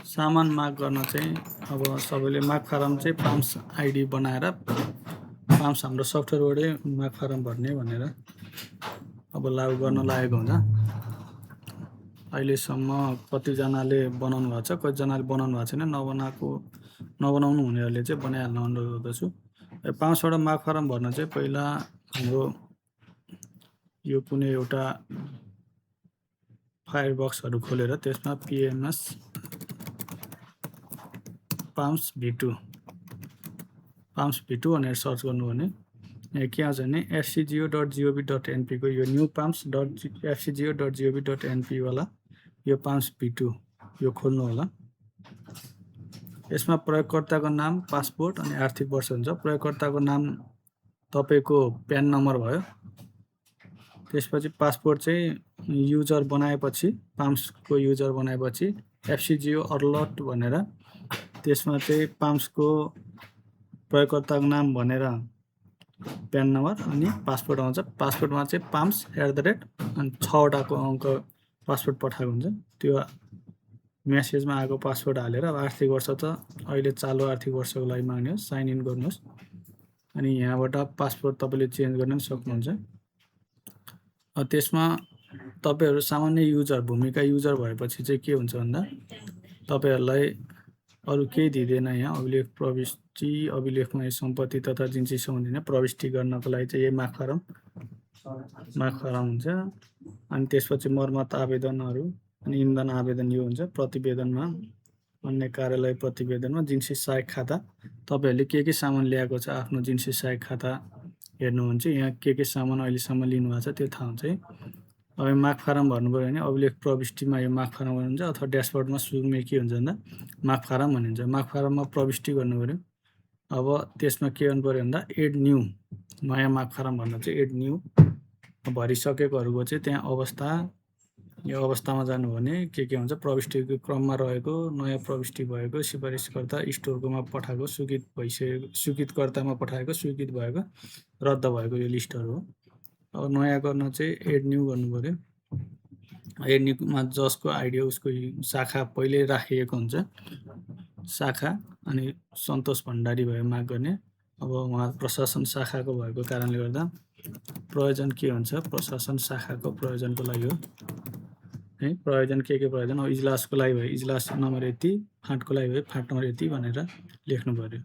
सामान माग गर्न चाहिँ अब सबैले माग फारम चाहिँ पाम्स आइडी बनाएर पाम्स हाम्रो सफ्टवेयरबाटै माग फारम भर्ने भनेर अब लागू गर्न लागेको हुन्छ। अहिलेसम्म कतिजनाले बनाउनु भएको छ, कतिजनाले बनाउनु भएको छैन। नबनाउनु हुनेहरूले चाहिँ बनाइहाल्न अनुरोध गर्दछु। पाम्सबाट माग फारम भर्न चाहिँ पहिला हाम्रो यो कुनै एउटा फायरबक्सहरू खोलेर त्यसमा PMS पाम्स V2 भनेर सर्च गर्नु भने यहाँ के आउँछ भने fcgo.gov.np को यो न्यू pamps.fcgo.gov.np वाला यो पाम्स V2 यो खोल्नु होला। यसमा प्रयोगकर्ताको नाम, पासपोर्ट अनि आर्थिक वर्ष हुन्छ। प्रयोगकर्ताको नाम तपाईको प्यान नम्बर भयो। त्यसपछि पासपोर्ट चाहिँ युजर बनाएपछि, पाम्सको युजर बनाएपछि fcgo अलर्ट भनेर त्यसमा चाहिँ पाम्सको प्रयोगकर्ताको नाम भनेर प्यान नम्बर अनि पासपोर्ट आउँछ। पासपोर्टमा चाहिँ पाम्स @ अनि 6 वटाको अङ्क पासपोर्ट पठाएको हुन्छ। त्यो मेसेजमा आएको पासपोर्ट हालेर अब आर्थिक वर्ष त अहिले चालु आर्थिक वर्षको लागि माग्ने हो, साइन इन गर्नुहोस्। अनि यहाँबाट पासपोर्ट तपाईँले चेन्ज गर्न पनि सक्नुहुन्छ। त्यसमा तपाईँहरू सामान्य युजर, भूमिका युजर भएपछि चाहिँ के हुन्छ भन्दा तपाईँहरूलाई अरू केही दिँदैन। यहाँ अभिलेख प्रविष्टि, अभिलेखमा सम्पत्ति तथा जिन्सी सम्बन्धी प्रविष्टि गर्नको लागि चाहिँ यही माग फारम हुन्छ। अनि त्यसपछि मर्मत आवेदनहरू अनि इन्धन आवेदन यो हुन्छ। प्रतिवेदनमा अन्य कार्यालय प्रतिवेदनमा जिन्सी सहायक खाता, तपाईँहरूले के सामान ल्याएको छ आफ्नो जिन्सी सहायक खाता हेर्नुहुन्छ। यहाँ के सामान अहिलेसम्म लिनुभएको छ त्यो थाहा हुन्छ है। अब माग फारम भन्नु पऱ्यो भने अभिलेख प्रविष्टिमा यो माग फारम भनिन्छ अथवा ड्यासबोर्डमा सुरुमै के हुन्छ भन्दा माग फारम भनिन्छ। माग फारममा प्रविष्टि गर्नु पऱ्यो। अब त्यसमा के गर्नु पऱ्यो भन्दा एड न्यू, नयाँ माग फारम भन्न चाहिँ एड न्यू भरिसकेकोहरूको चाहिँ त्यहाँ अवस्था, यो अवस्थामा जानु भने के हुन्छ प्रविष्टिको क्रममा रहेको, नयाँ प्रविष्टि भएको, सिफारिसकर्ता स्टोरकोमा पठाएको, स्वीकृतकर्तामा पठाएको, स्वीकृत भएको, रद्द भएको यो लिस्टहरू हो। अब नयाँ गर्न चाहिँ एड न्यू गर्नु पऱ्यो। एड न्यूमा जसको आइडी उसको शाखा पहिले राखिएको हुन्छ शाखा। अनि सन्तोष भण्डारी भयो माग गर्ने। अब उहाँ प्रशासन शाखाको भएको कारणले गर्दा प्रयोजन के हुन्छ, प्रशासन शाखाको प्रयोजनको लागि हो है। प्रयोजन के प्रयोजन हो, इजलासको लागि भयो इजलास नम्बर यति, फाँटको लागि भयो फाँट नम्बर यति भनेर लेख्नु पर्यो।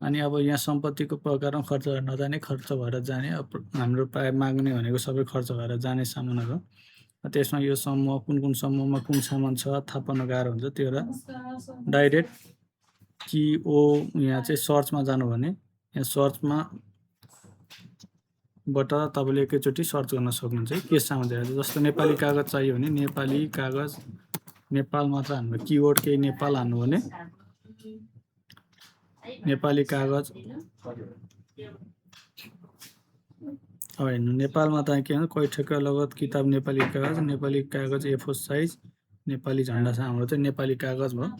अनि अब यहाँ सम्पत्तिको प्रकारमा खर्च भएर नजाने, खर्च भएर जाने, अब हाम्रो प्रायः माग्ने भनेको सबै खर्च भएर जाने सामानहरू। त्यसमा यो समूह कुन समूहमा कुन सामान छ थाहा पाउन गाह्रो हुन्छ। त्यो एउटा डाइरेक्ट कि ओ यहाँ चाहिँ सर्चमा जानु भने यहाँ सर्चमा बाट तपाईँले एकैचोटि सर्च गर्न सक्नुहुन्छ है। के सामान चाहिन्छ, जस्तो नेपाली कागज चाहियो भने नेपाली कागज, नेपाल मात्र हान्नु, किवर्ड केही नेपाल हान्नु भने नेपाली कागज। अब हेर्नु नेपालमा त के भन्छ, कैठेका लगत किताब नेपाली कागज A4 साइज नेपाली झन्डा छ। हाम्रो चाहिँ नेपाली कागज भयो।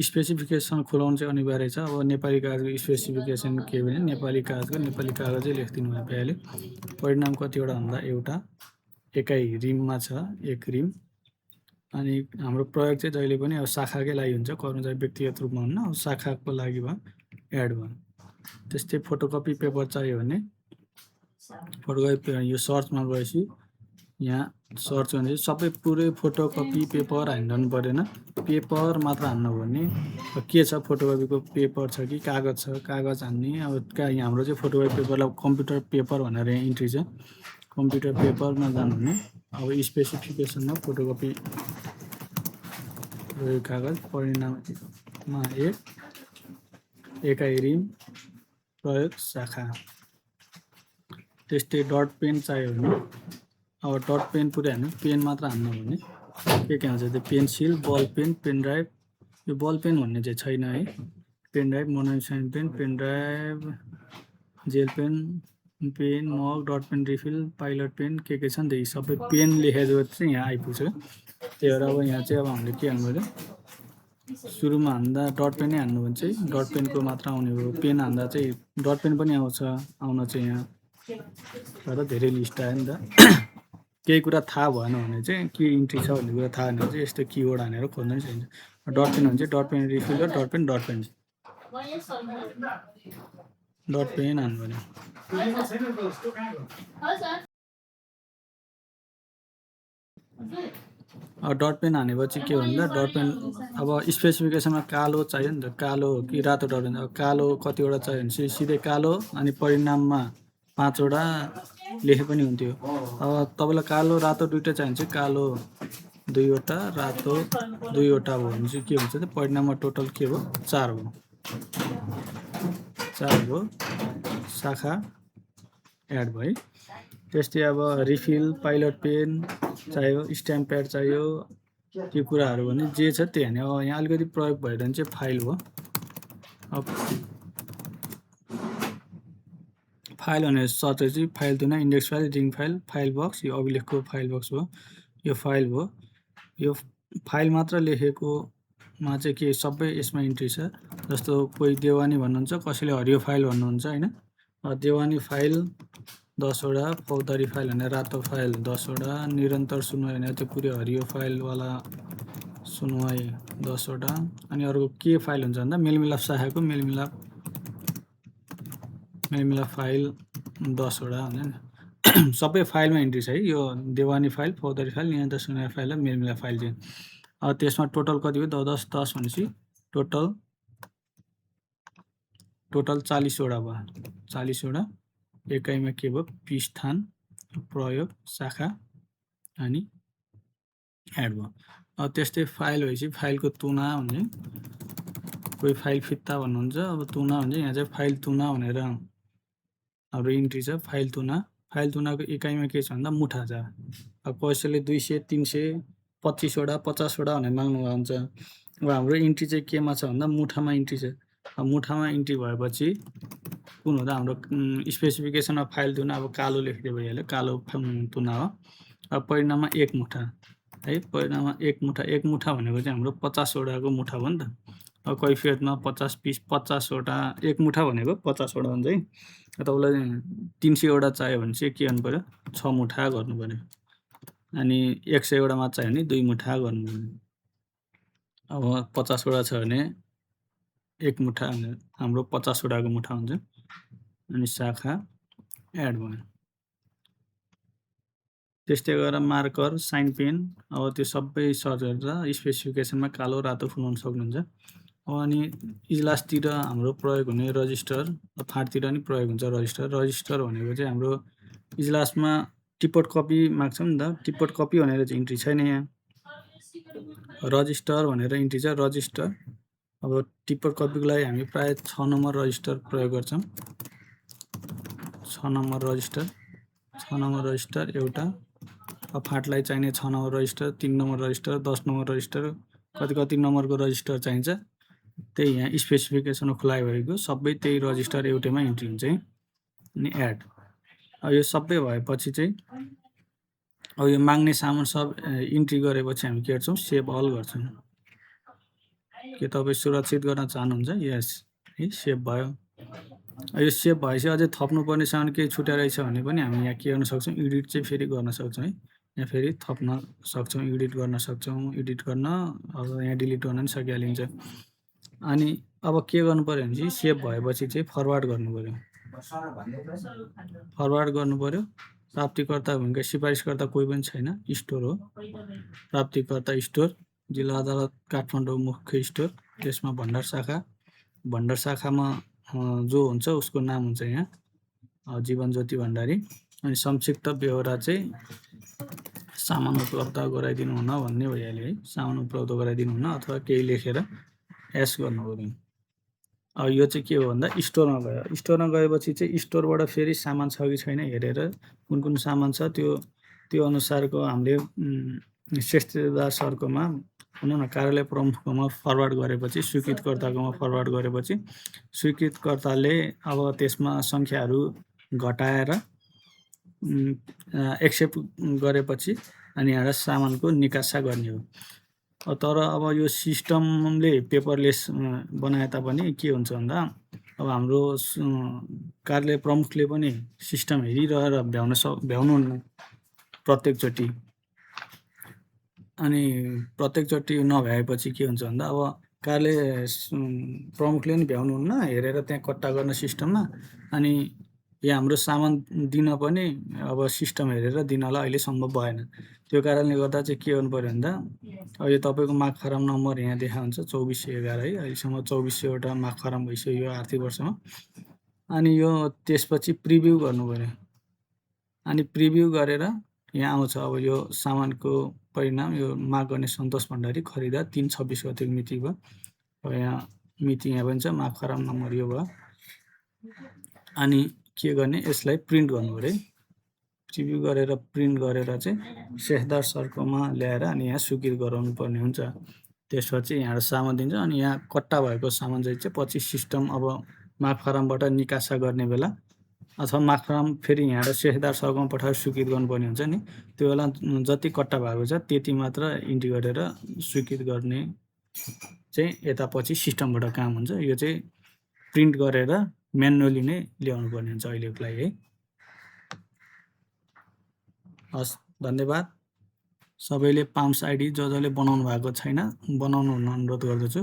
स्पेसिफिकेसन खुलाउनु चाहिँ अनिवार्य छ। अब नेपाली कागजको स्पेसिफिकेसन के भने नेपाली कागजै लेखिदिनु भयो भइहाल्यो। परिणाम कतिवटा भन्दा एउटा, एकै रिममा छ, एक रिम। अनि हाम्रो प्रयोग चाहिँ जहिले पनि अब शाखाकै लागि हुन्छ, कर्मचारी व्यक्तिगत रूपमा हुन्न, अब शाखाको लागि भयो एड भयो। त्यस्तै फोटोकपी पेपर चाहियो भने फोटोकपी यो सर्चमा गएपछि यहाँ सर्च गर्ने सबै पुरै फोटोकपी पेपर हान्नु परेन, पेपर मात्र हान्नु भने के छ, फोटोकपीको पेपर छ कि कागज छ, कागज हान्ने। अब हाम्रो चाहिँ फोटोकपी पेपरलाई कम्प्युटर पेपर भनेर यहाँ इन्ट्री छ, कम्प्युटर पेपरमा जानु भने अब स्पेसिफिकेसनमा फोटोकपी कागज, परिणाममा एकै रिम, प्रयोग शाखा। त्यस्तै डट पेन चाहियो भने अब डट पेन पुरै हान्नु, पेन मात्र हान्नु भने के हुन्छ त्यो pencil, ball pen, pen drive. यो बल पेन भन्ने चाहिँ छैन है। पेन ड्राइभ, मोनोसाइन pen, pen drive, gel pen, pen, mug, dot pen refill, pilot pen के छ नि त यी सबै पेन लेखेको चाहिँ यहाँ आइपुग्छ। त्यही भएर अब यहाँ चाहिँ अब हामीले के हान्नु पऱ्यो, सुरुमा हान्दा डट पेनै हान्नु भने चाहिँ डट पेनको मात्र आउने हो। पेन हान्दा चाहिँ डट पेन पनि आउँछ, आउन चाहिँ यहाँ तर धेरै लिस्ट आयो नि त। केही कुरा थाहा भएन भने चाहिँ के इन्ट्री छ भन्ने कुरा थाहा भएन भने चाहिँ यस्तो किवर्ड हानेर खोज्न नि सकिन्छ। डट पेन भने चाहिँ डट पेन रिफिल र डट पेन डट पेन हान्नु पर्यो। डट पेन हानेपछि के भन्दा डट पेन अब स्पेसिफिकेसनमा कालो चाहियो नि त, कालो कि रातो डट पेन। अब कालो कतिवटा चाहियो भने चाहिँ सिधै कालो अनि परिणाममा 5 वटा लेखे पनि हुन्थ्यो। अब तपाईँलाई कालो रातो दुइटा चाहियो भने चाहिँ कालो 2 वटा रातो 2 वटा भयो भने चाहिँ के हुन्छ त परिणाममा टोटल के भयो 4 भयो। 4 भयो, शाखा एड भयो। त्यस्तै अब रिफिल, पाइलट पेन चाहियो, स्ट्याम्प प्याड चाहियो, त्यो कुराहरू भने जे छ त्यही हाने। अब यहाँ अलिकति प्रयोग भएर चाहिँ फाइल भयो। अब फाइल भनेर सर्च चाहिँ फाइल तुना, index file, ring file, file box, यो अभिलेखको फाइल बक्स भयो, यो फाइल भयो। यो फाइल मात्र लेखेकोमा चाहिँ के सबै यसमा इन्ट्री छ। जस्तो कोही देवानी भन्नुहुन्छ, कसैले हरियो फाइल भन्नुहुन्छ होइन। देवानी फाइल 10 वटा, फौजदारी फाइल भने रातो फाइल 10 वटा, निरन्तर सुनवाई भने त्यो पुरै हरियो फाइलवाला सुनवाई 10 वटा। अनि अर्को के फाइल हुन्छ भन्दा मेलमिलाप शाखाको मेलमिलाप फाइल 10 वटा हुन्छ नि। सबै फाइलमा इन्ट्री छ है। यो देवानी फाइल, फौजदारी फाइल, निरन्तर सुनवाई फाइल र मेलमिलाप फाइल चाहिँ। अब त्यसमा टोटल कति भयो 10 10 भनेपछि टोटल 40 वटा भयो। 40 वटा एकाइमा के भयो पृष्ठान, प्रयोग, शाखा अनि एड भयो। अब त्यस्तै फाइल भएपछि फाइलको तुना भने कोही फाइल फित्ता भन्नुहुन्छ। अब तुना भने यहाँ चाहिँ फाइल तुना भनेर हाम्रो इन्ट्री छ। फाइल तुनाको एकाइमा के छ भन्दा मुठा छ। अब कसैले 200 300 25 वटा 50 वटा भनेर माग्नुभएको हुन्छ। अब हाम्रो इन्ट्री चाहिँ केमा छ भन्दा मुठामा इन्ट्री छ। अब मुठामा इन्ट्री भएपछि कुन हुँदा हाम्रो स्पेसिफिकेसनमा फाइल तुना अब कालो लेख्दै भइहाल्यो, कालो तुना हो। अब परिणाममा 1 मुठा है, परिणाममा 1 मुठा। 1 मुठा भनेको चाहिँ हाम्रो 50 वटाको मुठा भयो नि त। अब कैफियतमा 50 पिस 50 वटा, 1 मुठा भनेको 50 वटा हुन्छ है। तपाईँलाई 300 वटा चाहियो भने चाहिँ के गर्नु पर्यो 6 मुठा गर्नु पर्यो। अनि 100 वटा मात्र चाहियो भने 2 मुठा गर्नु पर्यो। अब 50 वटा छ भने 1 मुठा हाम्रो 50 वटाको मुठा हुन्छ। अनि शाखा एड भयो। त्यस्तै गरेर मार्कर, साइन पेन, अब त्यो सबै सर्च गरेर स्पेसिफिकेसनमा कालो रातो फुलाउन सक्नुहुन्छ। अनि इजलासतिर हाम्रो प्रयोग हुने रजिस्टर, फाँटतिर नि प्रयोग हुन्छ रजिस्टर। रजिस्टर भनेको चाहिँ हाम्रो इजलासमा टिपट कपी माग्छौँ नि त, टिपट कपी भनेर चाहिँ इन्ट्री छैन यहाँ। रजिस्टर भनेर इन्ट्री छ, रजिस्टर। अब टिपट कपीको लागि हामी प्रायः 6 नम्बर रजिस्टर प्रयोग गर्छौँ। 6 नम्बर रजिस्टर, 6 नम्बर रजिस्टर एउटा। अब फाँटलाई चाहिने 6 number register, 3 number register, 10 number register, कति नम्बरको रजिस्टर चाहिन्छ त्यही यहाँ स्पेसिफिकेसनमा खुलाइ भएको सबै त्यही रजिस्टर एउटैमा इन्ट्री हुन्छ है। अनि एड। अब यो सबै भएपछि चाहिँ अब यो माग्ने सामान सब इन्ट्री गरेपछि हामी के गर्छौँ सेभ अल गर्छौँ। के तपाईँ सुरक्षित गर्न चाहनुहुन्छ? यस है, सेभ भयो। यो सेभ भएपछि अझै थप्नुपर्ने सामान केही छुट्या रहेछ भने पनि हामी यहाँ के गर्न सक्छौँ एडिट चाहिँ फेरि गर्न सक्छौँ है। यहाँ फेरि थप्न सक्छौँ, एडिट गर्न सक्छौँ। एडिट गर्न अब यहाँ डिलिट गर्न पनि सकिहालिन्छ। अनि अब के गर्नु पर्यो भने चाहिँ सेभ भएपछि चाहिँ फरवार्ड गर्नु पर्यो। फरवार्ड गर्नु पर्यो। प्राप्तिकर्ता भूमिका सिफारिसकर्ता कोही पनि छैन, स्टोर हो। प्राप्तिकर्ता स्टोर, जिल्ला अदालत काठमाडौँ मुख्य स्टोर। त्यसमा भण्डार शाखा, भण्डार शाखामा जो हुन्छ उसको नाम हुन्छ यहाँ जीवन ज्योति भण्डारी। अनि संक्षिप्त बेहोरा चाहिँ सामान उपलब्ध गराइदिनु हुन भन्ने भइहाल्यो है। सामान उपलब्ध गराइदिनु हुन अथवा केही लेखेर एस गर्नु पर्यो। अब यो चाहिँ के हो भन्दा स्टोरमा गयो। स्टोरमा गएपछि चाहिँ स्टोरबाट फेरि सामान छ कि छैन हेरेर कुन सामान छ त्यो अनुसारको हामीले श्रेष्ठदार सरकोमा भनौँ न कार्यालय प्रमुखकोमा फरवार्ड गरेपछि, स्वीकृतकर्ताकोमा फरवार्ड गरेपछि स्वीकृतकर्ताले अब त्यसमा सङ्ख्याहरू घटाएर एक्सेप्ट गरेपछि अनि यहाँ सामानको निकासा गर्ने हो। तर अब यो सिस्टमले पेपरलेस बनाए तापनि के हुन्छ भन्दा अब हाम्रो कार्यालय प्रमुखले पनि सिस्टम हेरिरहेर भ्याउनुहुन्न। प्रत्येकचोटि। अनि प्रत्येकचोटि नभ्याएपछि के हुन्छ भन्दा अब कार्यालय प्रमुखले नि भ्याउनुहुन्न, हेरेर त्यहाँ कट्टा गर्न सिस्टममा। अनि यहाँ हाम्रो सामान दिन पनि अब सिस्टम हेरेर दिनलाई अहिले सम्भव भएन। त्यो कारणले गर्दा चाहिँ के गर्नु पर्यो भन्दा अब यो तपाईँको माग खराब नम्बर यहाँ देखा हुन्छ 2411 है। अहिलेसम्म 2400वटा माग खराब भइसक्यो यो आर्थिक वर्षमा। अनि यो त्यसपछि प्रिभ्यू गर्नु पर्यो। अनि प्रिभ्यू गरेर यहाँ आउँछ अब यो सामानको परिणाम, यो माग गर्ने सन्तोष भण्डारी खरिदार 3/26 गतेको मिति भयो। अब यहाँ मिति यहाँ पनि छ, माग खराब नम्बर यो भयो। अनि के गर्ने, यसलाई प्रिन्ट गर्नु पर्यो। प्रिभ्यू गरेर प्रिन्ट गरेर चाहिँ सेखदार सरकोमा ल्याएर अनि यहाँ स्वीकृत गराउनु पर्ने हुन्छ। त्यसपछि यहाँ सामान दिन्छ। अनि यहाँ कट्टा भएको सामान चाहिँ पछि सिस्टम अब माग फारमबाट निकासा गर्ने बेला अथवा माग फारम फेरि यहाँ सेखदार सरकोमा पठाएर स्वीकृत गर्नुपर्ने हुन्छ नि। त्यो बेला जति कट्टा भएको छ त्यति मात्र इन्ट्री गरेर स्वीकृत गर्ने चाहिँ यता पछि सिस्टमबाट काम हुन्छ। यो चाहिँ प्रिन्ट गरेर म्यानुअली नै ल्याउनु पर्ने हुन्छ अहिलेको लागि है। हस्, धन्यवाद। सबैले पाम्स आइडी जसले बनाउनु भएको छैन बनाउनु हुन अनुरोध गर्दछु।